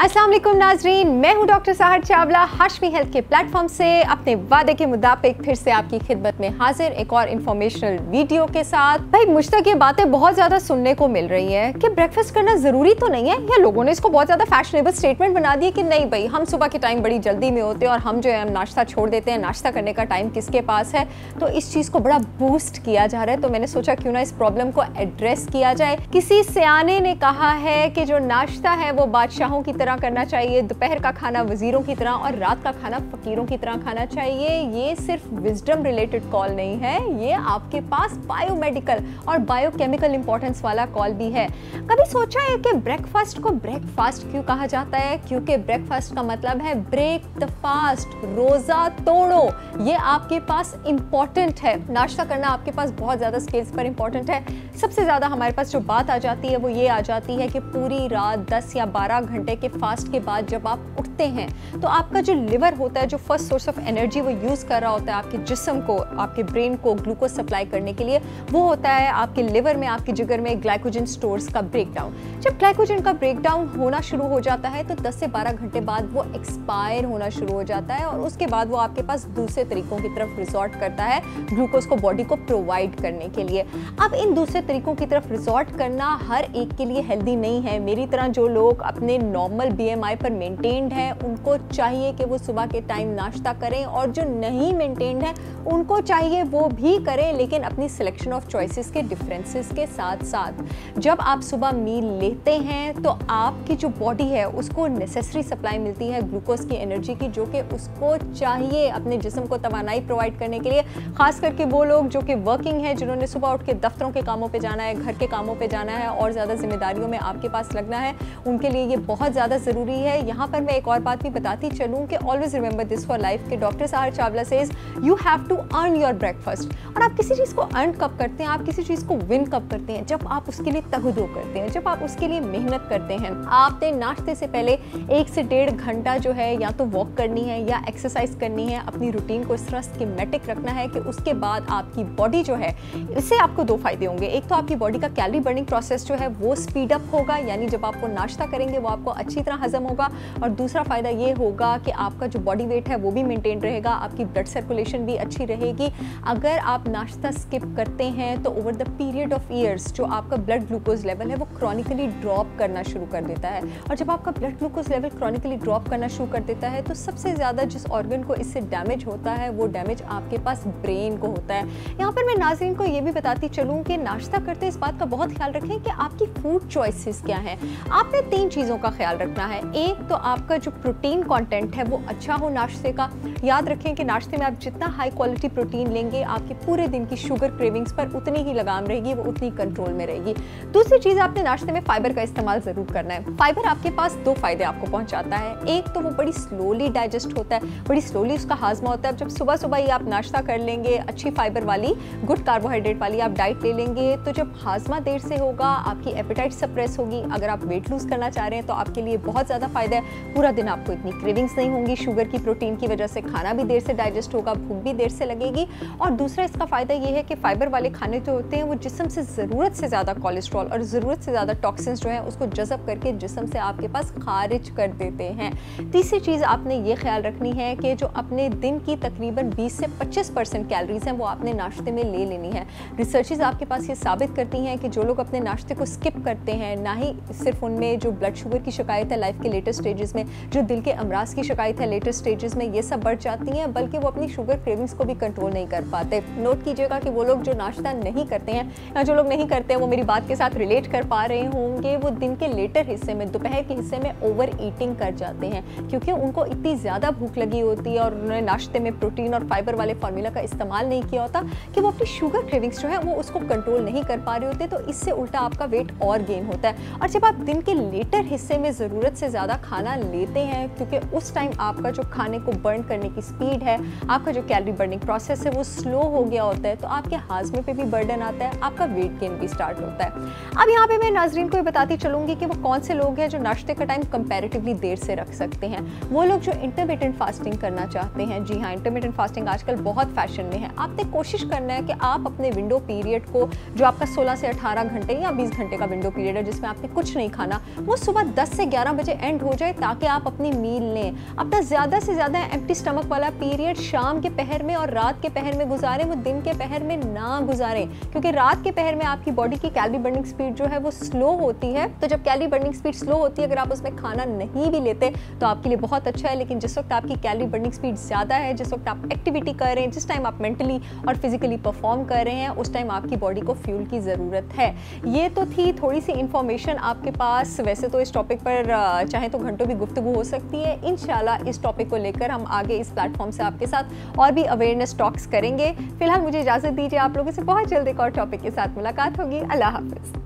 अस्सलाम वालेकुम नाजरीन, मैं हूं डॉक्टर सहर चावला हाशमी हेल्थ के प्लेटफॉर्म से अपने वादे के मुताबिक फिर से आपकी खिदमत में हाजिर एक और इन्फॉर्मेशनल वीडियो के साथ। भाई मुझ तक ये बातें बहुत ज़्यादा सुनने को मिल रही है कि ब्रेकफास्ट करना ज़रूरी तो नहीं है, या लोगों ने इसको बहुत ज़्यादा फैशनेबल स्टेटमेंट बना दिया कि नहीं भाई हम सुबह के टाइम बड़ी जल्दी में होते हैं और हम जो है हम नाश्ता छोड़ देते हैं, नाश्ता करने का टाइम किसके पास है। तो इस चीज़ को बड़ा बूस्ट किया जा रहा है, तो मैंने सोचा क्यों ना इस प्रॉब्लम को एड्रेस किया जाए। किसी सियाने ने कहा है कि जो नाश्ता है वो बादशाहों की तरह करना चाहिए, दोपहर का खाना वजीरों की तरह और रात का खाना फकीरों की तरह खाना चाहिए। ये सिर्फ विजडम रिलेटेड कॉल नहीं है, ये आपके पास बायोमेडिकल और बायोकेमिकल इंपॉर्टेंस वाला कॉल भी है। कभी सोचा है कि ब्रेकफास्ट को ब्रेकफास्ट क्यों कहा जाता है? क्योंकि ब्रेकफास्ट का मतलब है ब्रेक द फास्ट, रोजा तोड़ो। ये आपके पास इंपॉर्टेंट है, नाश्ता करना आपके पास बहुत ज्यादा स्केल्स पर इंपॉर्टेंट है। सबसे ज्यादा हमारे पास जो बात आ जाती है वो ये आ जाती है कि पूरी रात 10 या 12 घंटे के फास्ट के बाद जब आप उठते हैं तो आपका जो लिवर होता है, जो फर्स्ट सोर्स ऑफ एनर्जी वो यूज कर रहा होता है आपके जिस्म को, आपके ब्रेन को ग्लूकोज सप्लाई करने के लिए, वो होता है आपके लिवर में, आपके जिगर में ग्लाइकोजन स्टोर्स का ब्रेकडाउन। जब ग्लाइकोजन का ब्रेकडाउन होना शुरू हो जाता है तो 10 से 12 घंटे बाद वो एक्सपायर होना शुरू हो जाता है और उसके बाद वो आपके पास दूसरे तरीकों की तरफ रिजॉर्ट करता है ग्लूकोज को बॉडी को प्रोवाइड करने के लिए। अब इन दूसरे तरीकों की तरफ रिजॉर्ट करना हर एक के लिए हेल्दी नहीं है। मेरी तरह जो लोग अपने नॉर्मल BMI पर मेंटेन्ड है उनको चाहिए कि वो सुबह के टाइम नाश्ता करें, और जो नहीं मेंटेन्ड है उनको चाहिए वो भी करें, लेकिन अपनी सिलेक्शन ऑफ चॉइसेस के डिफरेंसेस के साथ साथ। जब आप सुबह मील लेते हैं तो आपकी जो बॉडी है उसको नेसेसरी सप्लाई मिलती है ग्लूकोज की एनर्जी की, जो कि उसको चाहिए अपने जिस्म को तवानाई प्रोवाइड करने के लिए। खास करके वो लोग जो कि वर्किंग है, जिन्होंने सुबह उठ के दफ्तरों के कामों पे जाना है, घर के कामों पे जाना है और ज़्यादा जिम्मेदारियों में आपके पास लगना है, उनके लिए ये बहुत ज़्यादा ज़रूरी है। यहाँ पर मैं एक और बात भी बताती चलूँ कि always remember this for life के doctor Sehar Chawla says you have to earn your breakfast. और आप किसी चीज़ को अर्न कब करते हैं, आप किसी चीज़ को विन कब करते हैं? जब आप उसके लिए तगदो करते हैं, जब आप उसके लिए मेहनत करते हैं। आपने नाश्ते से पहले 1 से 1.5 घंटा जो है या तो वॉक करनी है या एक्सरसाइज करनी है, अपनी रूटीन को इस तरह स्कीमेटिक रखना है कि उसके बाद आपकी बॉडी जो है, इससे आपको 2 फायदे होंगे। एक तो आपकी बॉडी का कैलोरी बर्निंग प्रोसेस जो है वो स्पीड अप होगा, यानी जब आपको नाश्ता करेंगे वो आपको अच्छी तरह हजम होगा, और दूसरा फायदा ये होगा कि आपका जो बॉडी वेट है वो भी मेंटेन रहेगा, आपकी ब्लड सर्कुलेशन भी अच्छी रहेगी। अगर आप नाश्ता स्किप करते हैं तो over the period of years जो आपका ब्लड ग्लूकोज लेवल है वो क्रॉनिकली ड्रॉप करना शुरू कर देता है, और जब आपका blood glucose level chronically drop करना शुरू कर देता है तो सबसे ज़्यादा जिस ऑर्गन को इससे डैमेज होता है वो डैमेज आपके पास ब्रेन को होता है। यहाँ पर मैं नाज़रीन को ये भी बताती चलूँ कि नाश्ता करते इस बात का बहुत ख्याल रखें कि आपकी फूड चॉइसेस क्या हैं। आपने 3 चीज़ों का ख्याल रखना है। एक तो आपका जो प्रोटीन कंटेंट है वो अच्छा हो नाश्ते का। याद रखें कि नाश्ते में आप जितना हाई क्वालिटी प्रोटीन लेंगे आपके पूरे दिन की शुगर क्रेविंग्स पर उतनी ही लगाम रहेगी, वो उतनी कंट्रोल में रहेगी। दूसरी चीज़, आपने नाश्ते में फाइबर का इस्तेमाल ज़रूर करना है। फाइबर आपके पास 2 फायदे आपको पहुंचाता है। एक तो वो बड़ी स्लोली डाइजेस्ट होता है, बड़ी स्लोली उसका हाजमा होता है। जब सुबह सुबह ही आप नाश्ता कर लेंगे, अच्छी फाइबर वाली गुड कार्बोहाइड्रेट वाली आप डाइट ले लेंगे, तो जब हाजमा देर से होगा आपकी एपेटाइट सप्रेस होगी। अगर आप वेट लूज करना चाह रहे हैं तो आपके लिए बहुत ज़्यादा फायदा है। पूरा दिन आपको इतनी क्रेविंग्स नहीं होंगी शुगर की, प्रोटीन की वजह से खाना भी देर से डाइजेस्ट होगा, भूख भी देर से लगेगी। और दूसरा इसका फायदा ये है कि फाइबर वाले खाने जो होते हैं वो जिस्म से ज़रूरत से ज़्यादा कोलेस्ट्रॉल और ज़रूरत से ज़्यादा टॉक्सिन्स जो है उसको जज़ब करके जिस्म से आपके पास खारिज कर देते हैं। तीसरी चीज़ आपने ये ख्याल रखनी है कि जो अपने दिन की तकरीबन 20 से 25% कैलोरीज हैं वो आपने नाश्ते में ले लेनी है। रिसर्चेस आपके पास ये साबित करती हैं कि जो लोग अपने नाश्ते को स्किप करते हैं, ना ही सिर्फ उनमें जो ब्लड शुगर की शिकायत है लाइफ के लेटेस्ट स्टेजेस में, जो दिल के अमराज की शिकायत है लेटेस्ट स्टेजेस में, ये सब बढ़ जाती हैं, बल्कि वो अपनी शुगर क्रेविंग्स को भी कंट्रोल नहीं कर पाते। नोट कीजिएगा कि वो लोग जो नाश्ता नहीं करते हैं या जो लोग नहीं करते हैं वो मेरी बात के साथ रिलेट कर पा रहे होंगे, वो दिन के लेटर हिस्से में, दोपहर के हिस्से में ओवर ईटिंग कर जाते हैं, क्योंकि उनको इतनी ज़्यादा भूख लगी होती है और उन्होंने नाश्ते में प्रोटीन और फाइबर वाले फार्मूला का इस्तेमाल नहीं किया होता कि वो अपनी शुगर क्रेविंग्स जो है वो उसको कंट्रोल नहीं कर पा रहे होते। तो इससे उल्टा आपका वेट और गेन होता है। और जब आप दिन के लेटर हिस्से में ज़रूरत से ज़्यादा खाना लेते हैं, क्योंकि उस टाइम आपका जो खाने को बर्न करने की स्पीड है, आपका जो कैलोरी बर्निंग प्रोसेस है वो स्लो हो गया होता है, तो आपके हाजमे पे भी बर्डन आता है, आपका वेट गेन भी स्टार्ट होता है। अब यहाँ पे मैं नाजरीन को ये बताती चलूँगी कि वो कौन से लोग हैं जो नाश्ते का टाइम कंपैरेटिवली देर से रख सकते हैं। वो लोग जो इंटरमिटेंट फास्टिंग करना चाहते हैं। जी हाँ, इंटरमिटेंट फास्टिंग आजकल बहुत फैशन में है। आपने कोशिश करना है कि आप अपने विंडो पीरियड को, जो आपका 16 से 18 घंटे या 20 घंटे का विंडो पीरियड है जिसमें आपने कुछ नहीं खाना, वो सुबह 10 से 11 12 बजे एंड हो जाए ताकि आप अपनी मील लें। अपना ज़्यादा से ज़्यादा एम्प्टी स्टमक वाला पीरियड शाम के पहर में और रात के पहर में गुजारें, वो दिन के पहर में ना गुजारें, क्योंकि रात के पहर में आपकी बॉडी की कैलोरी बर्निंग स्पीड जो है वो स्लो होती है। तो जब कैलोरी बर्निंग स्पीड स्लो होती है, अगर आप उसमें खाना नहीं भी लेते तो आपके लिए बहुत अच्छा है। लेकिन जिस वक्त आपकी कैलोरी बर्निंग स्पीड ज़्यादा है, जिस वक्त आप एक्टिविटी कर रहे हैं, जिस टाइम आप मेंटली और फिजिकली परफॉर्म कर रहे हैं, उस टाइम आपकी बॉडी को फ्यूल की ज़रूरत है। ये तो थी थोड़ी सी इंफॉर्मेशन आपके पास। वैसे तो इस टॉपिक पर चाहे तो घंटों भी गुफ्तगू हो सकती है। इंशाल्लाह इस टॉपिक को लेकर हम आगे इस प्लेटफॉर्म से आपके साथ और भी अवेयरनेस टॉक्स करेंगे। फिलहाल मुझे इजाज़त दीजिए, आप लोगों से बहुत जल्द एक और टॉपिक के साथ मुलाकात होगी। अल्लाह हाफिज़।